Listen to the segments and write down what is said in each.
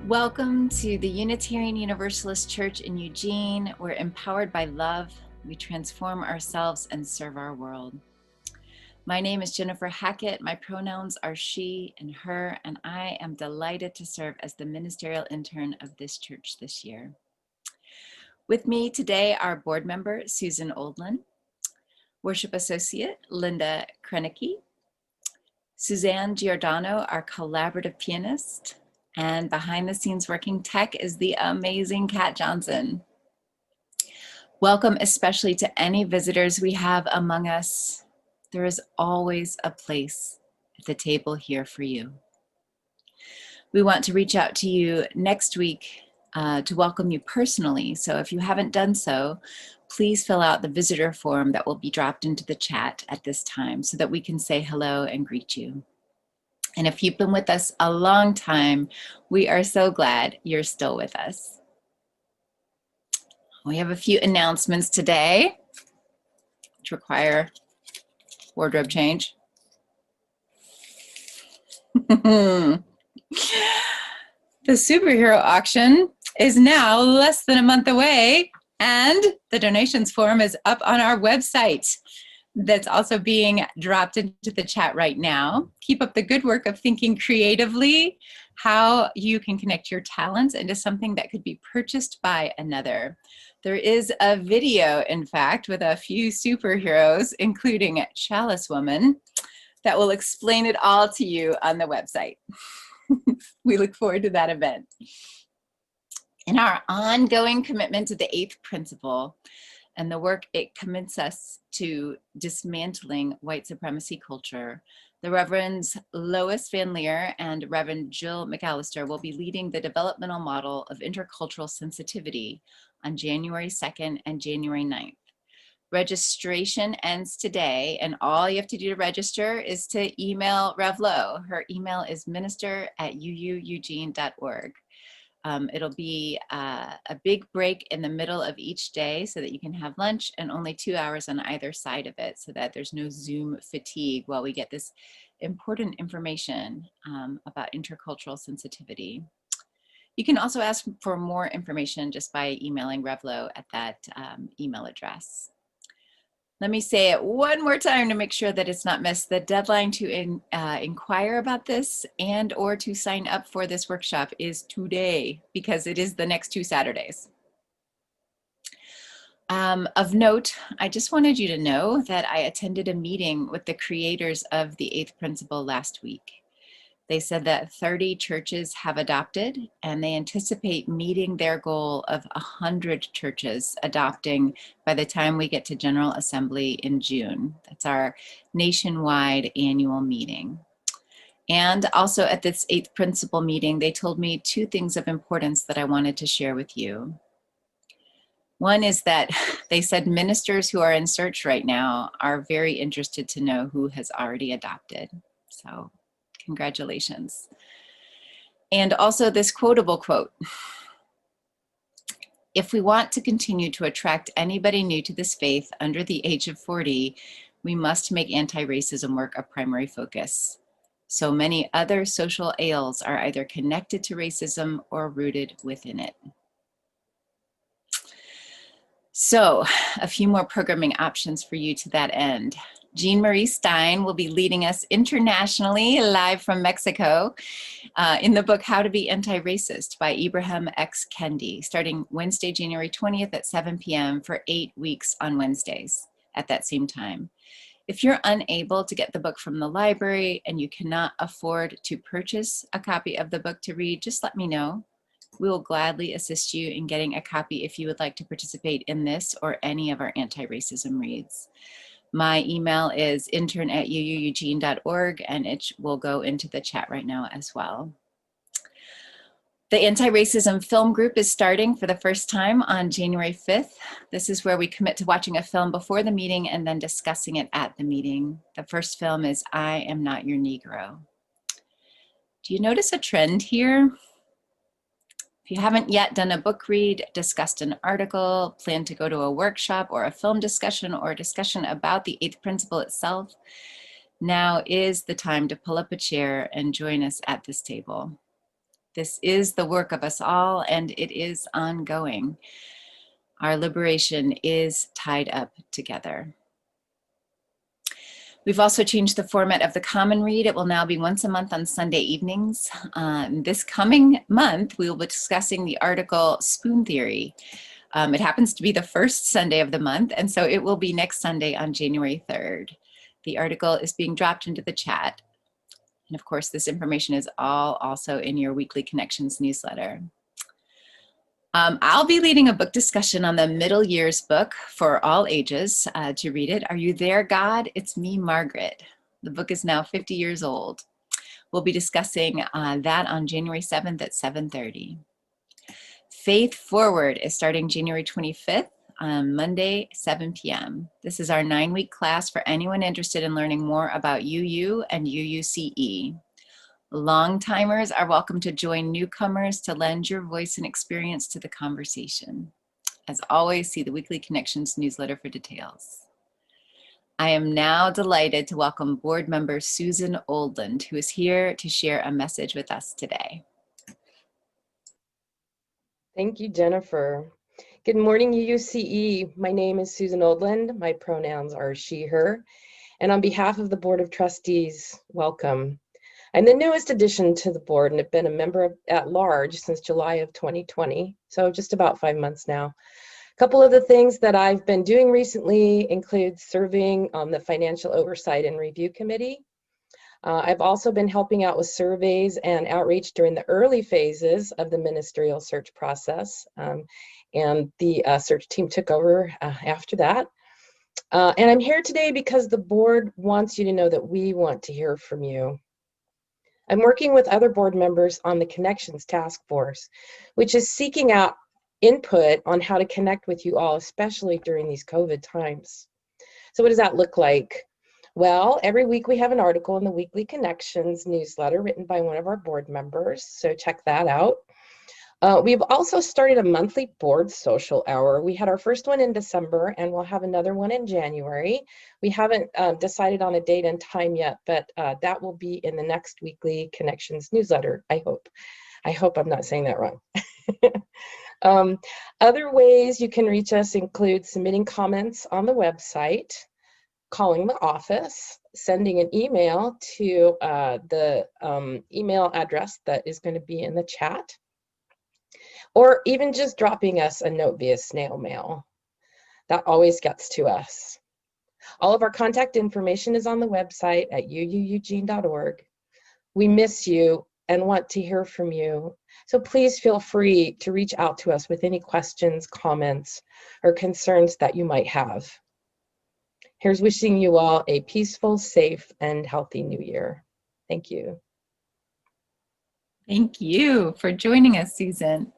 Welcome to the Unitarian Universalist Church in Eugene. We're empowered by love. We transform ourselves and serve our world. My name is Jennifer Hackett. My pronouns are she and her, and I am delighted to serve as the ministerial intern of this church this year. With me today are board member Susan Oldland, worship associate Linda Krenicki, Suzanne Giordano, our collaborative pianist, and behind the scenes working tech is the amazing Kat Johnson. Welcome especially to any visitors we have among us. There is always a place at the table here for you. We want to reach out to you next week to welcome you personally. So if you haven't done so, please fill out the visitor form that will be dropped into the chat at this time so that we can say hello and greet you. And if you've been with us a long time, we are so glad you're still with us. We have a few announcements today, which require wardrobe change. The superhero auction is now less than a month away, and the donations form is up on our website. That's also being dropped into the chat right now. Keep up the good work of thinking creatively how you can connect your talents into something that could be purchased by another. There is a video, in fact, with a few superheroes, including Chalice Woman, that will explain it all to you on the website. We look forward to that event. In our ongoing commitment to the 8th principle, and the work it commits us to dismantling white supremacy culture, the Reverends Lois Van Leer and Reverend Jill McAllister will be leading the developmental model of intercultural sensitivity on January 2nd and January 9th. Registration ends today, and all you have to do to register is to email Rev Lo. Her email is minister@uueugene.org. It'll be a big break in the middle of each day so that you can have lunch, and only 2 hours on either side of it so that there's no Zoom fatigue while we get this important information about intercultural sensitivity. You can also ask for more information just by emailing Revlo at that email address. Let me say it one more time to make sure that it's not missed. The deadline to inquire about this and or to sign up for this workshop is today, because it is the next 2 Saturdays. Of note, I just wanted you to know that I attended a meeting with the creators of the 8th principle last week. They said that 30 churches have adopted, and they anticipate meeting their goal of 100 churches adopting by the time we get to General Assembly in June. That's our nationwide annual meeting. And also at this 8th principle meeting, they told me 2 things of importance that I wanted to share with you. One is that they said ministers who are in search right now are very interested to know who has already adopted. So congratulations. And also this quotable quote: if we want to continue to attract anybody new to this faith under the age of 40, we must make anti-racism work a primary focus. So many other social ails are either connected to racism or rooted within it. So a few more programming options for you to that end. Jean Marie Stein will be leading us internationally live from Mexico in the book How to Be Anti-Racist by Ibrahim X. Kendi, starting Wednesday, January 20th at 7 p.m. for 8 weeks on Wednesdays at that same time. If you're unable to get the book from the library and you cannot afford to purchase a copy of the book to read, just let me know. We will gladly assist you in getting a copy if you would like to participate in this or any of our anti-racism reads. My email is intern@uueugene.org, and it will go into the chat right now as well. The Anti-Racism Film Group is starting for the first time on January 5th. This is where we commit to watching a film before the meeting and then discussing it at the meeting. The first film is I Am Not Your Negro. Do you notice a trend here? If you haven't yet done a book read, discussed an article, plan to go to a workshop or a film discussion or a discussion about the 8th principle itself, now is the time to pull up a chair and join us at this table. This is the work of us all, and it is ongoing. Our liberation is tied up together. We've also changed the format of the Common Read. It will now be once a month on Sunday evenings. This coming month, we will be discussing the article Spoon Theory. It happens to be the first Sunday of the month, and so it will be next Sunday on January 3rd. The article is being dropped into the chat. And of course, this information is all also in your weekly Connections newsletter. I'll be leading a book discussion on the Middle Years book for all ages to read it. Are you there, God? It's me, Margaret. The book is now 50 years old. We'll be discussing that on January 7th at 7:30. Faith Forward is starting January 25th on Monday, 7 p.m. This is our 9-week class for anyone interested in learning more about UU and UUCE. Long-timers are welcome to join newcomers to lend your voice and experience to the conversation. As always, see the Weekly Connections newsletter for details. I am now delighted to welcome board member Susan Oldland, who is here to share a message with us today. Thank you, Jennifer. Good morning, UUCE. My name is Susan Oldland. My pronouns are she, her. And on behalf of the Board of Trustees, welcome. I'm the newest addition to the board and have been a member at large since July of 2020, so just about 5 months now. A couple of the things that I've been doing recently include serving on the Financial Oversight and Review Committee. I've also been helping out with surveys and outreach during the early phases of the ministerial search process, and the search team took over after that. And I'm here today because the board wants you to know that we want to hear from you. I'm working with other board members on the Connections Task Force, which is seeking out input on how to connect with you all, especially during these COVID times. So what does that look like? Well, every week we have an article in the Weekly Connections newsletter written by one of our board members, so check that out. We've also started a monthly board social hour. We had our first one in December and we'll have another one in January. We haven't decided on a date and time yet, but that will be in the next Weekly Connections newsletter, I hope. I hope I'm not saying that wrong. Other ways you can reach us include submitting comments on the website, calling the office, sending an email to the email address that is going to be in the chat, or even just dropping us a note via snail mail. That always gets to us. All of our contact information is on the website at uueugene.org. We miss you and want to hear from you, so please feel free to reach out to us with any questions, comments, or concerns that you might have. Here's wishing you all a peaceful, safe, and healthy new year. Thank you. Thank you for joining us, Susan.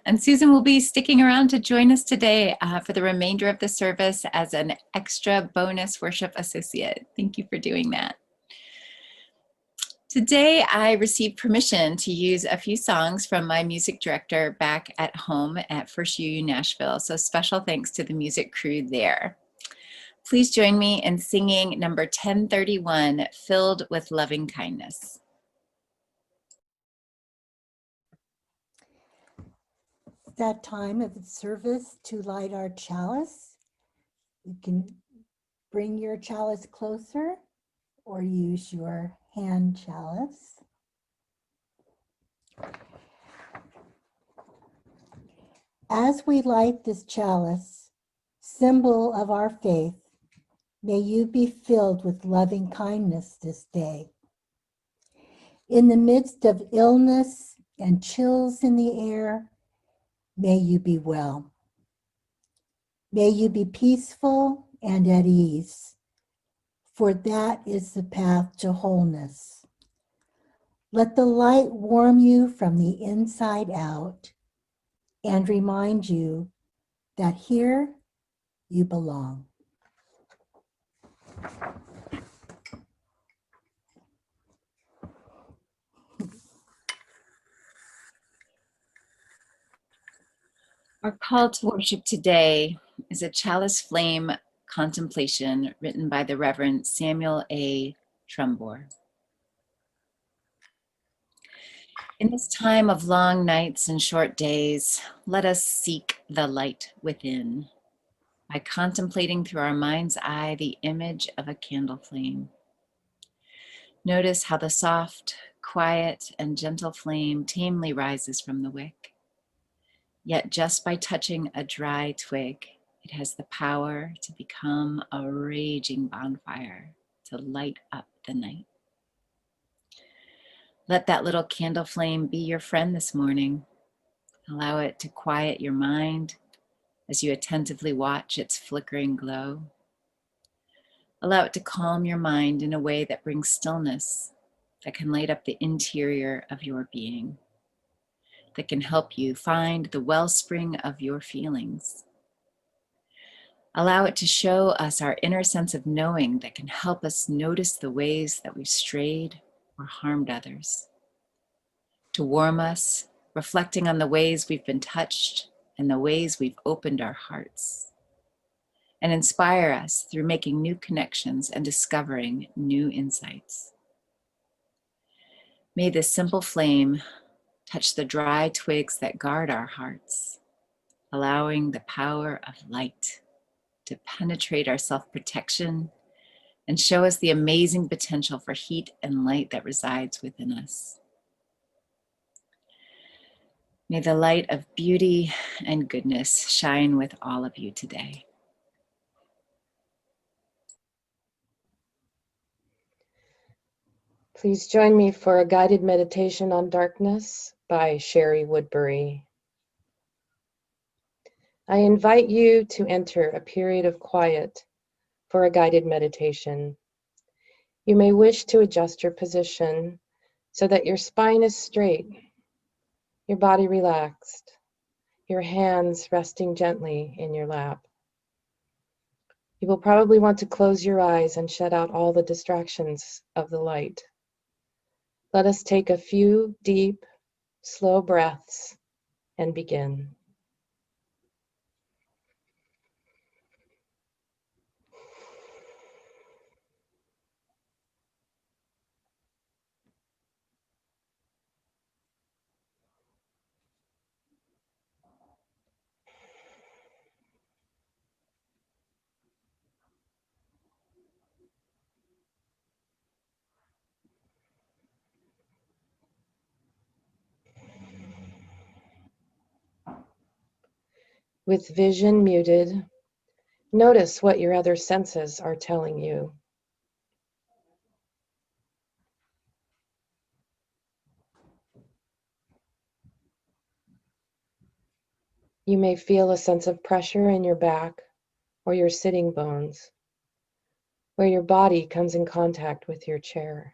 And Susan will be sticking around to join us today for the remainder of the service as an extra bonus worship associate. Thank you for doing that. Today, I received permission to use a few songs from my music director back at home at First UU Nashville, so special thanks to the music crew there. Please join me in singing number 1031, Filled with Loving Kindness. That time of the service to light our chalice. You can bring your chalice closer or use your hand chalice. As we light this chalice, symbol of our faith, may you be filled with loving kindness this day. In the midst of illness and chills in the air, may you be well. May you be peaceful and at ease, for that is the path to wholeness. Let the light warm you from the inside out and remind you that here you belong. Our call to worship today is a chalice flame contemplation written by the Reverend Samuel A. Trumbore. In this time of long nights and short days, let us seek the light within by contemplating through our mind's eye the image of a candle flame. Notice how the soft, quiet, and gentle flame tamely rises from the wick. Yet just by touching a dry twig, it has the power to become a raging bonfire to light up the night. Let that little candle flame be your friend this morning. Allow it to quiet your mind as you attentively watch its flickering glow. Allow it to calm your mind in a way that brings stillness, that can light up the interior of your being, that can help you find the wellspring of your feelings. Allow it to show us our inner sense of knowing that can help us notice the ways that we've strayed or harmed others. To warm us, reflecting on the ways we've been touched and the ways we've opened our hearts. And inspire us through making new connections and discovering new insights. May this simple flame touch the dry twigs that guard our hearts, allowing the power of light to penetrate our self-protection and show us the amazing potential for heat and light that resides within us. May the light of beauty and goodness shine with all of you today. Please join me for a guided meditation on darkness by Sherry Woodbury. I invite you to enter a period of quiet for a guided meditation. You may wish to adjust your position so that your spine is straight, your body relaxed, your hands resting gently in your lap. You will probably want to close your eyes and shut out all the distractions of the light. Let us take a few deep, slow breaths and begin. With vision muted, notice what your other senses are telling you. You may feel a sense of pressure in your back or your sitting bones, where your body comes in contact with your chair.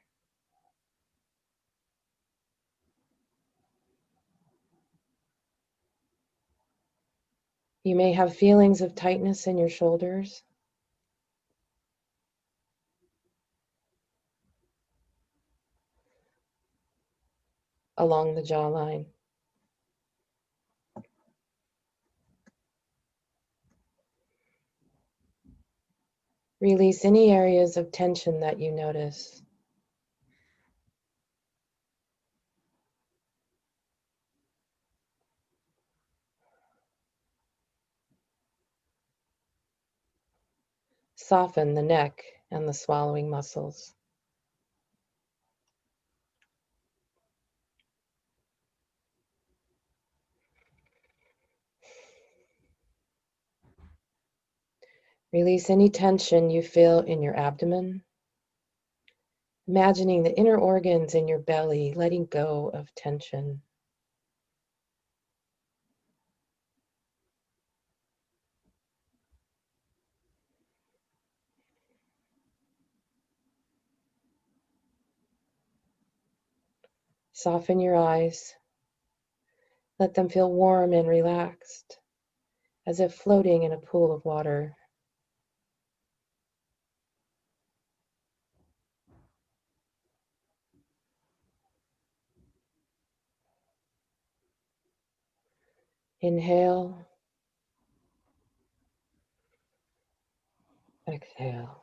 You may have feelings of tightness in your shoulders, along the jawline. Release any areas of tension that you notice. Soften the neck and the swallowing muscles. Release any tension you feel in your abdomen, imagining the inner organs in your belly letting go of tension. Soften your eyes. Let them feel warm and relaxed, as if floating in a pool of water. Inhale. Exhale.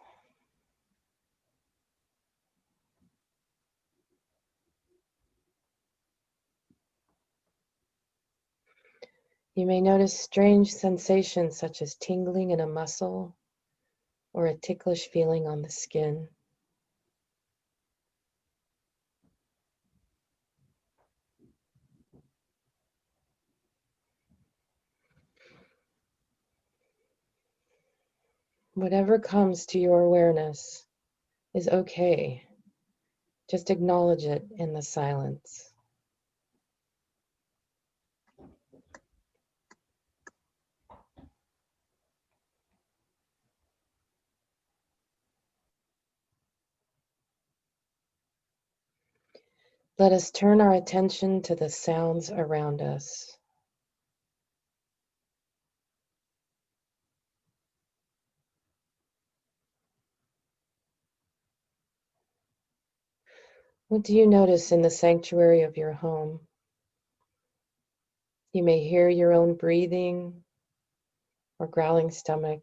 You may notice strange sensations such as tingling in a muscle or a ticklish feeling on the skin. Whatever comes to your awareness is okay. Just acknowledge it in the silence. Let us turn our attention to the sounds around us. What do you notice in the sanctuary of your home? You may hear your own breathing or growling stomach.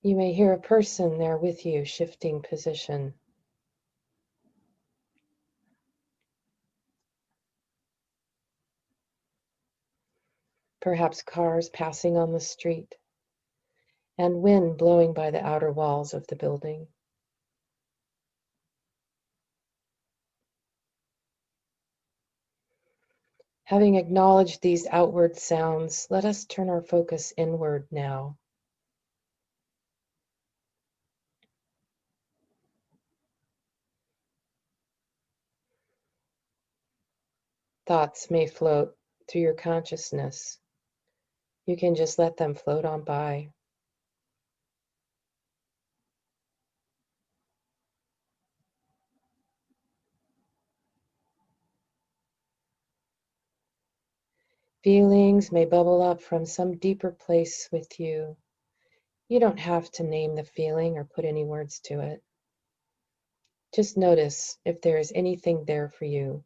You may hear a person there with you shifting position. Perhaps cars passing on the street and wind blowing by the outer walls of the building. Having acknowledged these outward sounds, let us turn our focus inward now. Thoughts may float through your consciousness. You can just let them float on by. Feelings may bubble up from some deeper place with you. You don't have to name the feeling or put any words to it. Just notice if there is anything there for you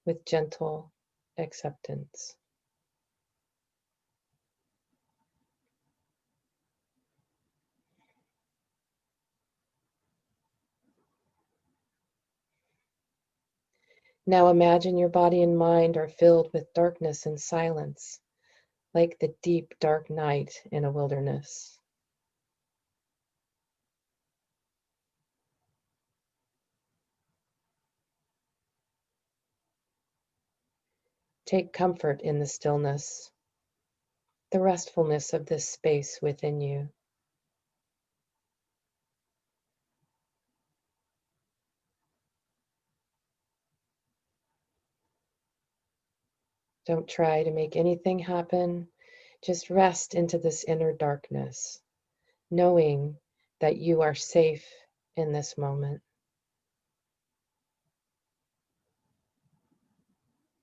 with gentle acceptance. Now imagine your body and mind are filled with darkness and silence, like the deep, dark night in a wilderness. Take comfort in the stillness, the restfulness of this space within you. Don't try to make anything happen. Just rest into this inner darkness, knowing that you are safe in this moment.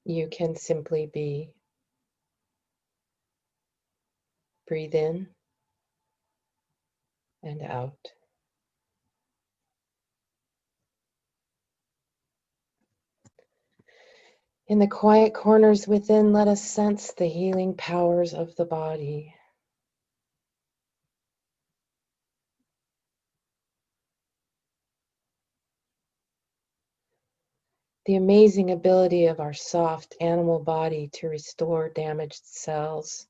You can simply be. Breathe in and out. In the quiet corners within, let us sense the healing powers of the body. The amazing ability of our soft animal body to restore damaged cells,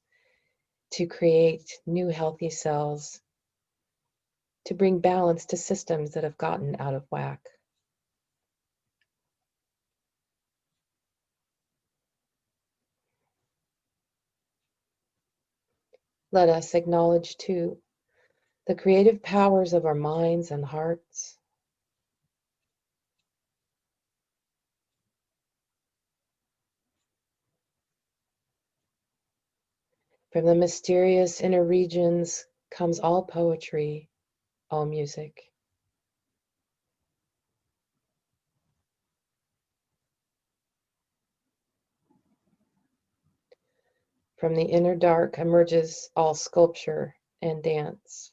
to create new healthy cells, to bring balance to systems that have gotten out of whack. Let us acknowledge too the creative powers of our minds and hearts. From the mysterious inner regions comes all poetry, all music. From the inner dark emerges all sculpture and dance.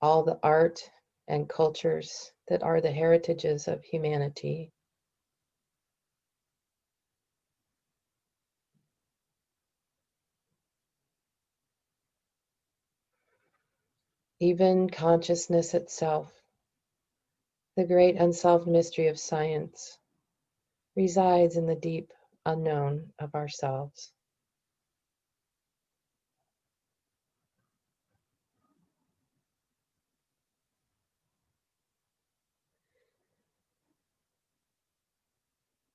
All the art and cultures that are the heritages of humanity. even consciousness itself, the great unsolved mystery of science, resides in the deep unknown of ourselves.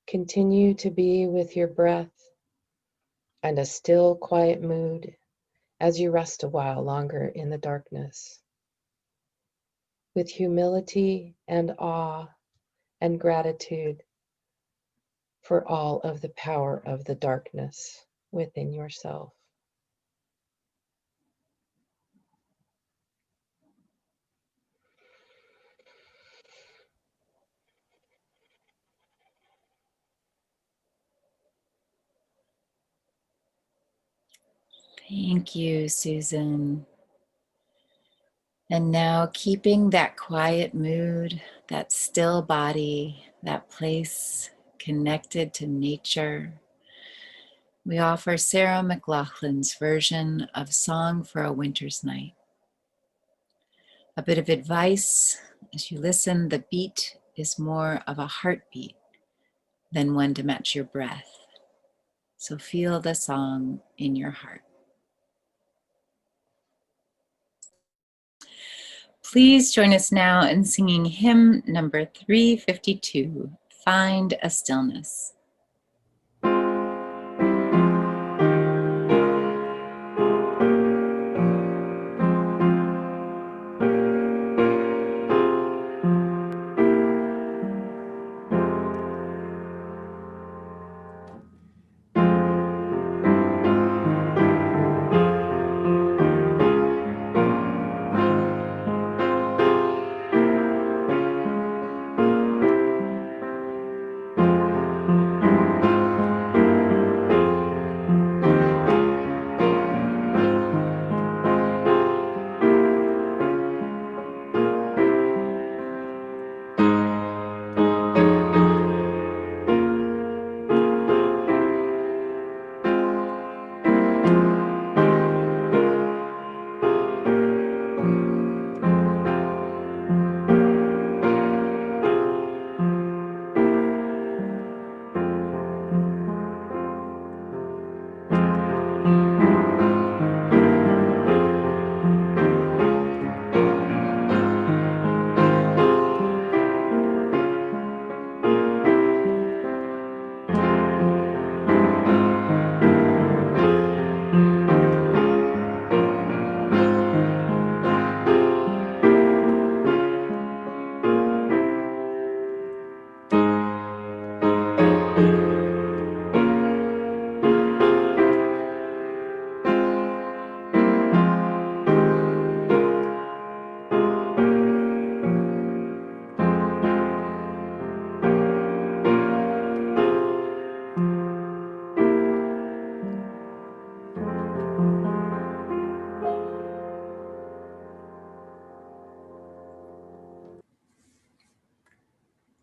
Continue to be with your breath and a still, quiet mood as you rest a while longer in the darkness, with humility and awe and gratitude for all of the power of the darkness within yourself. Thank you, Susan. And now, keeping that quiet mood, that still body, that place connected to nature, we offer Sarah Mclaughlin's version of Song for a Winter's Night. A bit of advice as you listen: the beat is more of a heartbeat than one to match your breath. So feel the song in your heart. Please join us now in singing hymn number 352, Find a Stillness.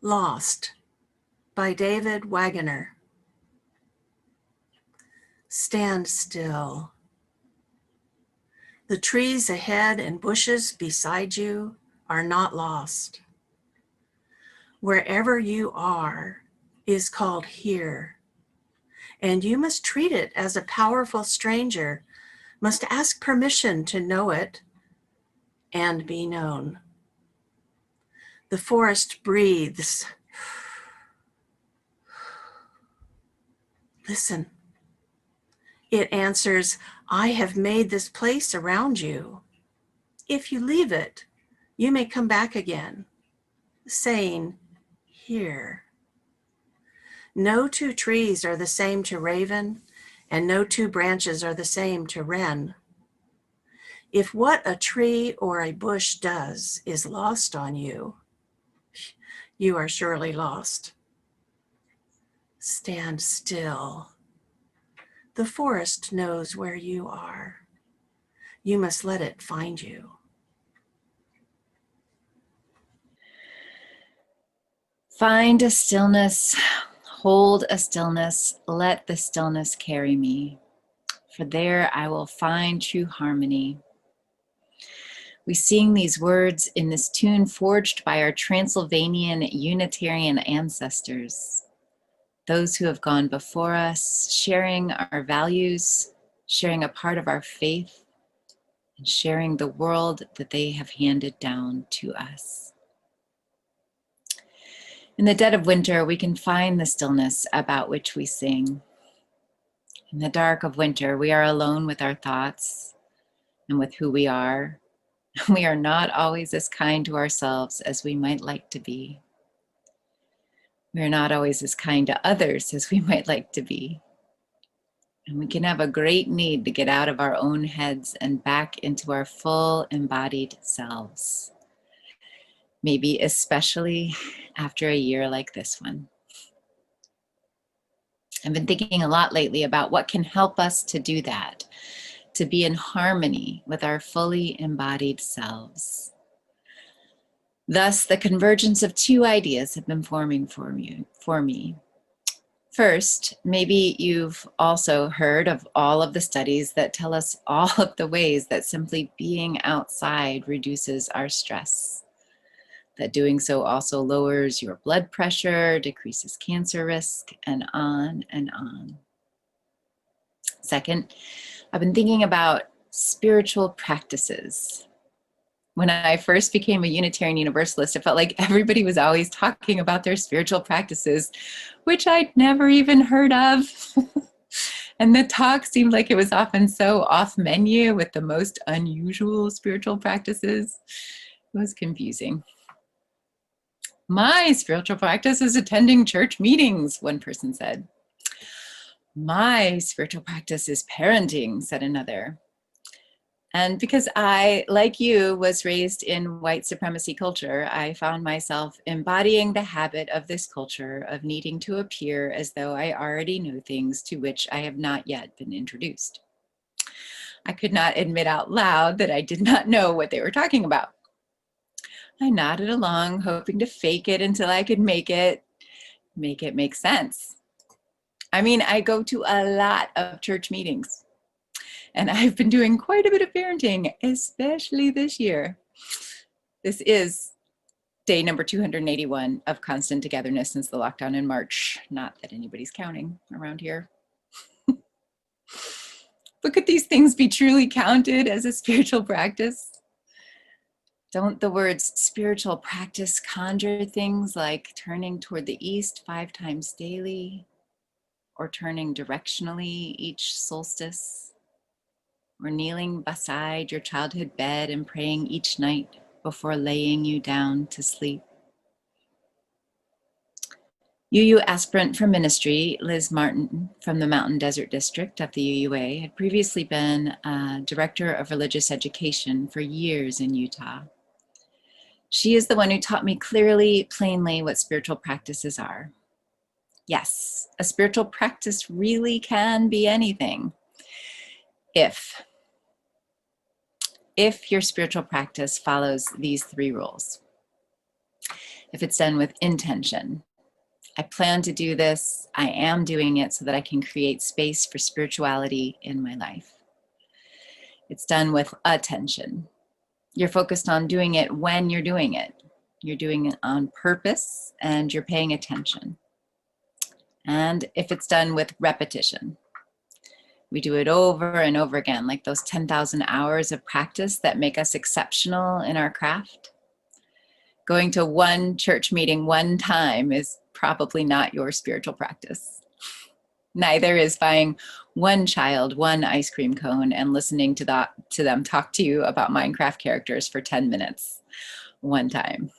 Lost by David Wagoner. Stand still. The trees ahead and bushes beside you are not lost. Wherever you are is called here, and you must treat it as a powerful stranger, must ask permission to know it and be known. The forest breathes. Listen. It answers, I have made this place around you. If you leave it, you may come back again, saying, here. No two trees are the same to raven, and no two branches are the same to wren. If what a tree or a bush does is lost on you, you are surely lost. Stand still. The forest knows where you are. You must let it find you. Find a stillness, hold a stillness, let the stillness carry me, for there I will find true harmony. We sing these words in this tune forged by our Transylvanian Unitarian ancestors, those who have gone before us, sharing our values, sharing a part of our faith, and sharing the world that they have handed down to us. In the dead of winter, we can find the stillness about which we sing. In the dark of winter, we are alone with our thoughts and with who we are. We are not always as kind to ourselves as we might like to be. We are not always as kind to others as we might like to be. And we can have a great need to get out of our own heads and back into our full embodied selves. Maybe especially after a year like this one. I've been thinking a lot lately about what can help us to do that, to be in harmony with our fully embodied selves. Thus, the convergence of two ideas have been forming for me. First, maybe you've also heard of all of the studies that tell us all of the ways that simply being outside reduces our stress. That doing so also lowers your blood pressure, decreases cancer risk, and on and on. Second, I've been thinking about spiritual practices. When I first became a Unitarian Universalist, it felt like everybody was always talking about their spiritual practices, which I'd never even heard of. And the talk seemed like it was often so off menu with the most unusual spiritual practices. It was confusing. My spiritual practice is attending church meetings, one person said. My spiritual practice is parenting, said another. And because I, like you, was raised in white supremacy culture, I found myself embodying the habit of this culture of needing to appear as though I already know things to which I have not yet been introduced. I could not admit out loud that I did not know what they were talking about. I nodded along, hoping to fake it until I could make it make sense. I mean, I go to a lot of church meetings. And I've been doing quite a bit of parenting, especially this year. This is day number 281 of constant togetherness since the lockdown in March. Not that anybody's counting around here. But could these things be truly counted as a spiritual practice? Don't the words spiritual practice conjure things like turning toward the east 5 times daily, or turning directionally each solstice? Or kneeling beside your childhood bed and praying each night before laying you down to sleep? UU aspirant for ministry, Liz Martin from the Mountain Desert District of the UUA, had previously been director of religious education for years in Utah. She is the one who taught me clearly, plainly what spiritual practices are. Yes, a spiritual practice really can be anything. If your spiritual practice follows these 3 rules. If it's done with intention, I plan to do this, I am doing it so that I can create space for spirituality in my life. It's done with attention. You're focused on doing it when you're doing it. You're doing it on purpose and you're paying attention. And if it's done with repetition, we do it over and over again, like those 10,000 hours of practice that make us exceptional in our craft. Going to one church meeting one time is probably not your spiritual practice. Neither is buying one child one ice cream cone and listening to them talk to you about Minecraft characters for 10 minutes one time.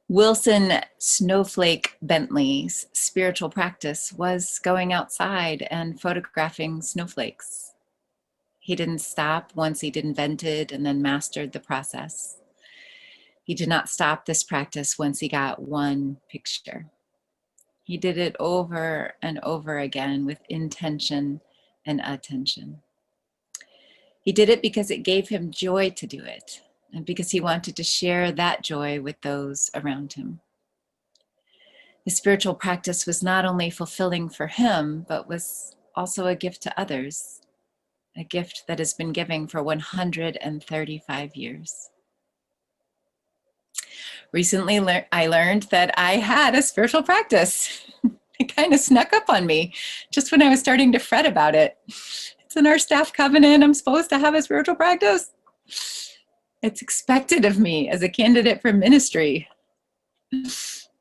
Wilson Snowflake Bentley's spiritual practice was going outside and photographing snowflakes. He didn't stop once he'd invented and then mastered the process. He did not stop this practice once he got one picture. He did it over and over again with intention and attention. He did it because it gave him joy to do it, and because he wanted to share that joy with those around him. His spiritual practice was not only fulfilling for him, but was also a gift to others, a gift that has been giving for 135 years. Recently, I learned that I had a spiritual practice. It kind of snuck up on me just when I was starting to fret about it. It's in our staff covenant. I'm supposed to have a spiritual practice. It's expected of me as a candidate for ministry.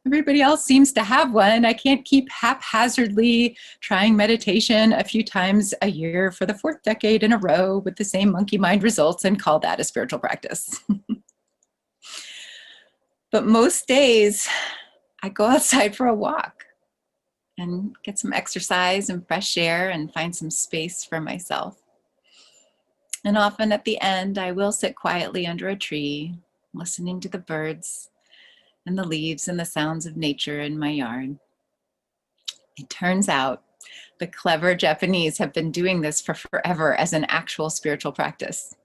Everybody else seems to have one. I can't keep haphazardly trying meditation a few times a year for the 4th decade in a row with the same monkey mind results and call that a spiritual practice. But most days, I go outside for a walk and get some exercise and fresh air and find some space for myself. And often at the end, I will sit quietly under a tree, listening to the birds and the leaves and the sounds of nature in my yard. It turns out the clever Japanese have been doing this for forever as an actual spiritual practice.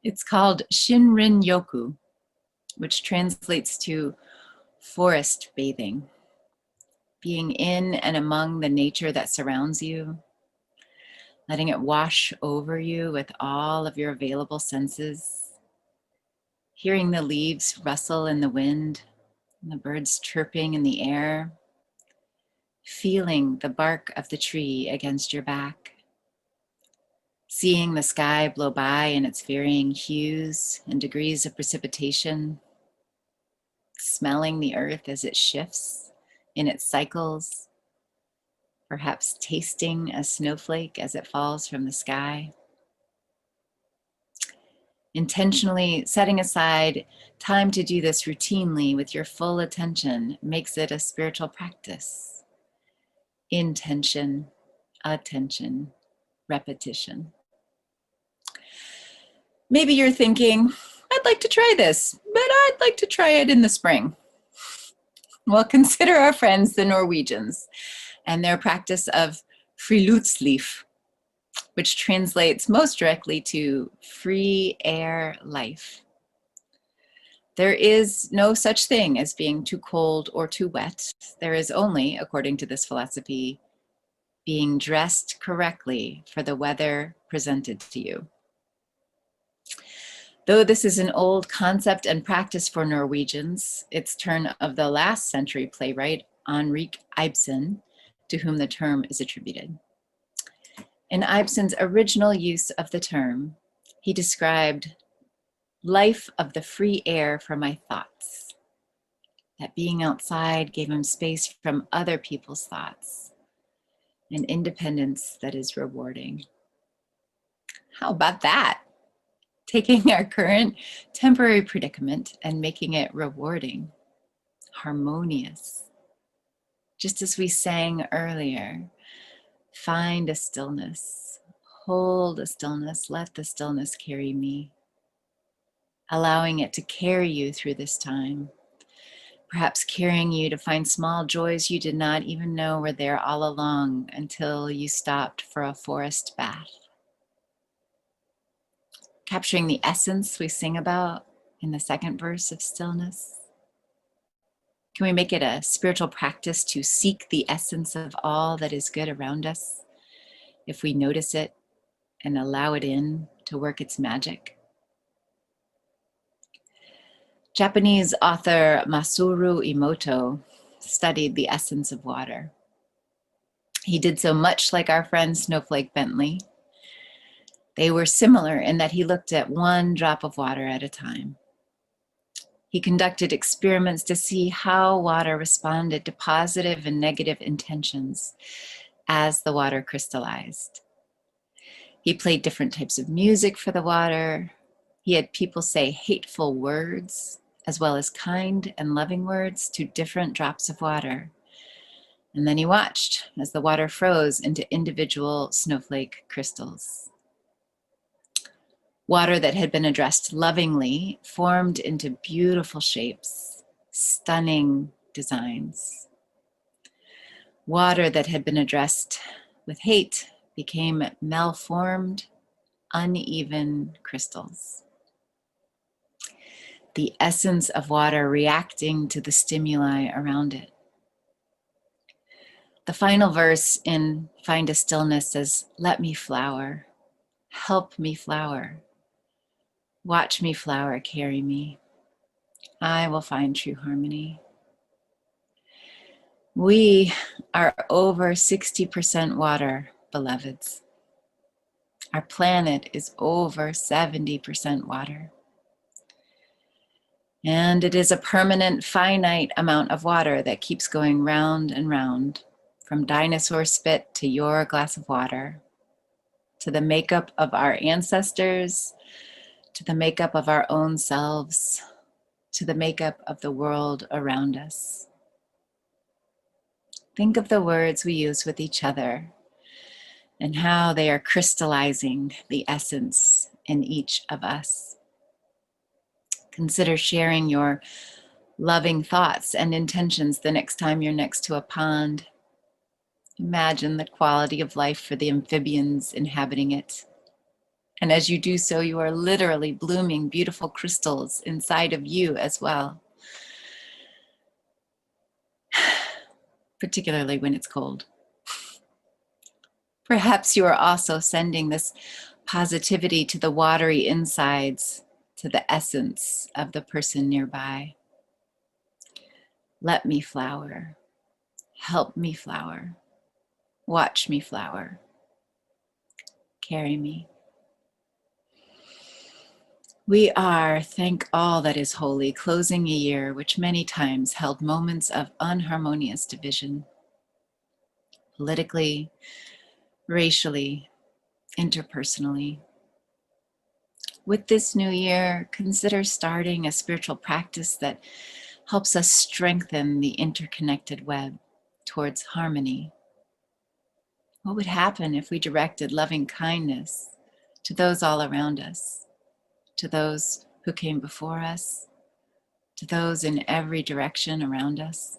It's called Shinrin-yoku, which translates to forest bathing, being in and among the nature that surrounds you, letting it wash over you with all of your available senses, hearing the leaves rustle in the wind, and the birds chirping in the air, feeling the bark of the tree against your back, seeing the sky blow by in its varying hues and degrees of precipitation, smelling the earth as it shifts in its cycles, perhaps tasting a snowflake as it falls from the sky. Intentionally setting aside time to do this routinely with your full attention makes it a spiritual practice. Intention, attention, repetition. Maybe you're thinking, I'd like to try this, but I'd like to try it in the spring. Well, consider our friends, the Norwegians, and their practice of friluftsliv, which translates most directly to free air life. There is no such thing as being too cold or too wet. There is only, according to this philosophy, being dressed correctly for the weather presented to you. Though this is an old concept and practice for Norwegians, it's turn of the last century playwright Henrik Ibsen, to whom the term is attributed. In Ibsen's original use of the term, he described life of the free air for my thoughts, that being outside gave him space from other people's thoughts, an independence that is rewarding. How about that? Taking our current temporary predicament and making it rewarding, harmonious. Just as we sang earlier, find a stillness, hold a stillness, let the stillness carry me, allowing it to carry you through this time, perhaps carrying you to find small joys you did not even know were there all along until you stopped for a forest bath. Capturing the essence we sing about in the second verse of stillness. Can we make it a spiritual practice to seek the essence of all that is good around us if we notice it and allow it in to work its magic? Japanese author Masaru Emoto studied the essence of water. He did so much like our friend Snowflake Bentley. They were similar in that he looked at one drop of water at a time. He conducted experiments to see how water responded to positive and negative intentions as the water crystallized. He played different types of music for the water. He had people say hateful words, as well as kind and loving words to different drops of water. And then he watched as the water froze into individual snowflake crystals. Water that had been addressed lovingly formed into beautiful shapes, stunning designs. Water that had been addressed with hate became malformed, uneven crystals. The essence of water reacting to the stimuli around it. The final verse in Find a Stillness says, "Let me flower. Help me flower. Watch me flower, carry me. I will find true harmony. We are over 60% water, beloveds. Our planet is over 70% water. And it is a permanent, finite amount of water that keeps going round and round, from dinosaur spit to your glass of water, to the makeup of our ancestors, to the makeup of our own selves, to the makeup of the world around us. Think of the words we use with each other and how they are crystallizing the essence in each of us. Consider sharing your loving thoughts and intentions the next time you're next to a pond. Imagine the quality of life for the amphibians inhabiting it. And as you do so, you are literally blooming beautiful crystals inside of you as well. Particularly when it's cold. Perhaps you are also sending this positivity to the watery insides, to the essence of the person nearby. Let me flower. Help me flower. Watch me flower. Carry me. We are, thank all that is holy, closing a year which many times held moments of unharmonious division, politically, racially, interpersonally. With this new year, consider starting a spiritual practice that helps us strengthen the interconnected web towards harmony. What would happen if we directed loving kindness to those all around us, to those who came before us, to those in every direction around us?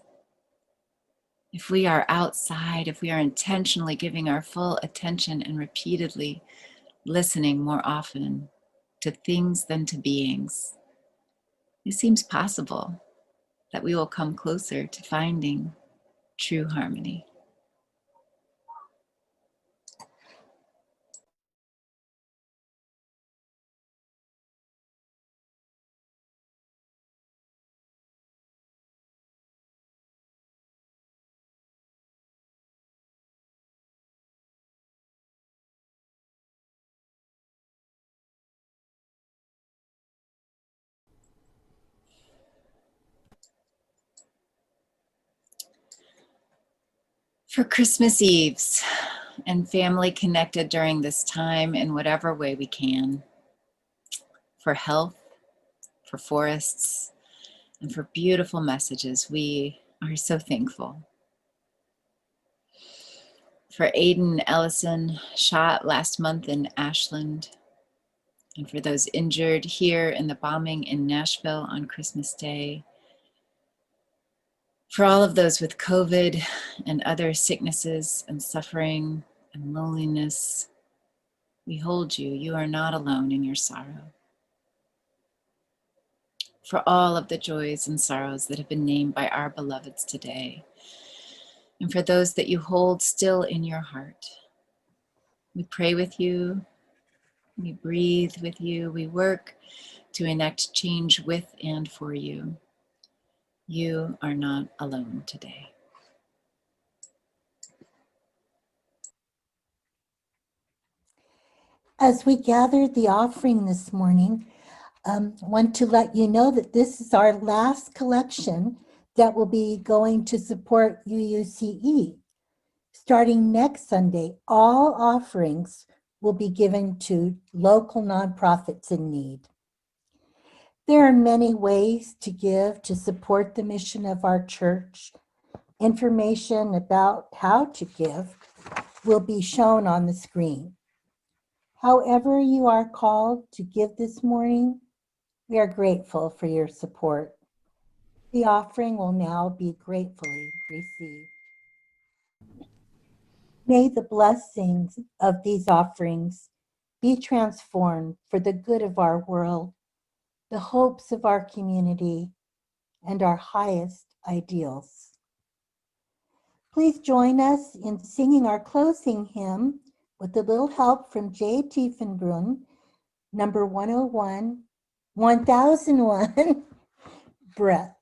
If we are outside, if we are intentionally giving our full attention and repeatedly listening more often to things than to beings, it seems possible that we will come closer to finding true harmony. For Christmas Eves and family connected during this time in whatever way we can, for health, for forests, and for beautiful messages, we are so thankful. For Aiden Ellison, shot last month in Ashland, and for those injured here in the bombing in Nashville on Christmas Day, for all of those with COVID and other sicknesses and suffering and loneliness, we hold you. You are not alone in your sorrow. For all of the joys and sorrows that have been named by our beloveds today, and for those that you hold still in your heart, we pray with you, we breathe with you, we work to enact change with and for you. You are not alone today. As we gathered the offering this morning, want to let you know that this is our last collection that will be going to support UUCE. Starting next Sunday, all offerings will be given to local nonprofits in need. There are many ways to give to support the mission of our church. Information about how to give will be shown on the screen. However you are called to give this morning, we are grateful for your support. The offering will now be gratefully received. May the blessings of these offerings be transformed for the good of our world, the hopes of our community, and our highest ideals. Please join us in singing our closing hymn, with a little help from J. Tiefenbrunn, number 101, 1001, breath.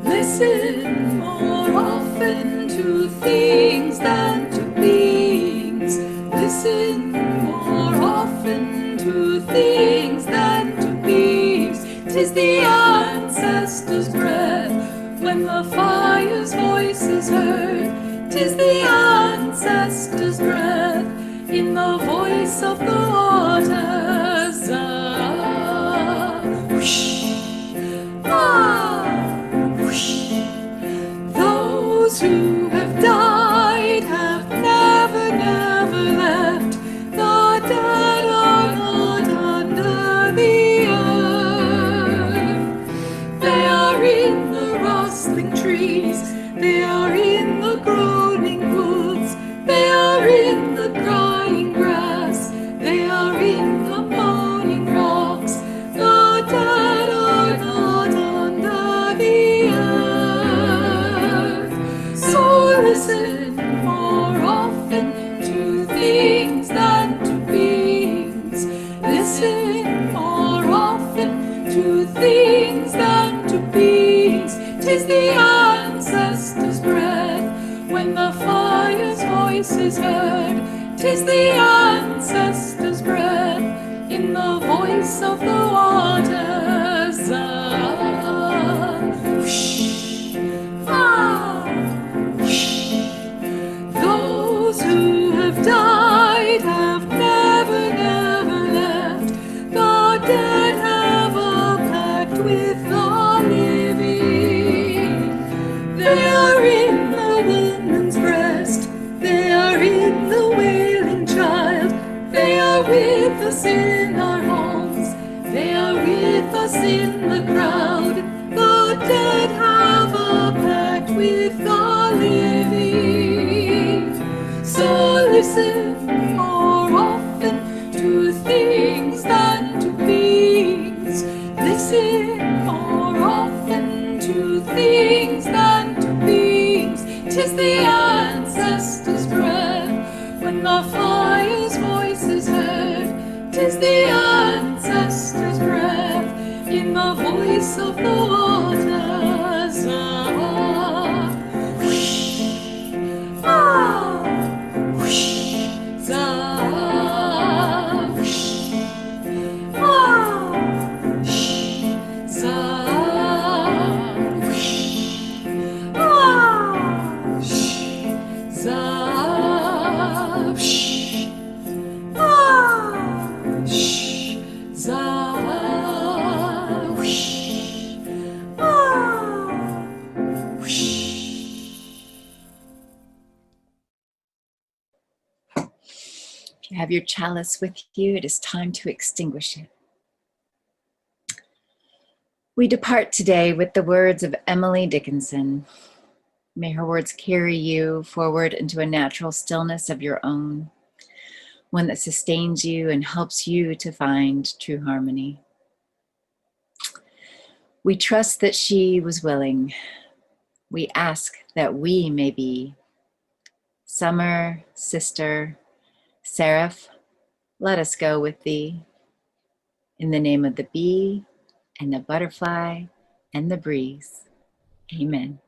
Listen more often to things than to beings. Listen more often to things than to beings. 'Tis the ancestors' breath when the fire's voice is heard. 'Tis the ancestors' breath in the voice of the waters. Ah, whoosh, ah, whoosh. Those who have died have never, never left. The dead are not under the earth. They are in the rustling trees. They are in the groaning woods. They are in the crying grass. They are in the moaning rocks. The dead are not under the earth. So listen more often to things than to beings. Listen more often to things than to beings. 'Tis the ancestors' breath when the fire's voice is heard. 'Tis the ancestors' breath in the voice of the waters. Ah, whoosh, ah, whoosh. Those who have died have never, never left. The dead have a pact with the living. They are in the woman's breast. They are in the wailing child. They are with us in our homes. They are with us in the crowd. The dead have a pact with the living. So listen more often to things than to beings. Listen more often to things than to beings. 'Tis the ancestors' breath when the fire's voice is heard. 'Tis the ancestors' breath in the voice of the waters. Ah, whoosh, ah, whoosh, zah, whoosh, ah, whoosh, zah, whoosh, ah, whoosh, zah, whoosh, ah, whoosh, zah, whoosh, ah, whoosh. If you have your chalice with you, it is time to extinguish it. We depart today with the words of Emily Dickinson. May her words carry you forward into a natural stillness of your own, one that sustains you and helps you to find true harmony. We trust that she was willing. We ask that we may be. Summer, sister, seraph, let us go with thee. In the name of the bee and the butterfly and the breeze. Amen.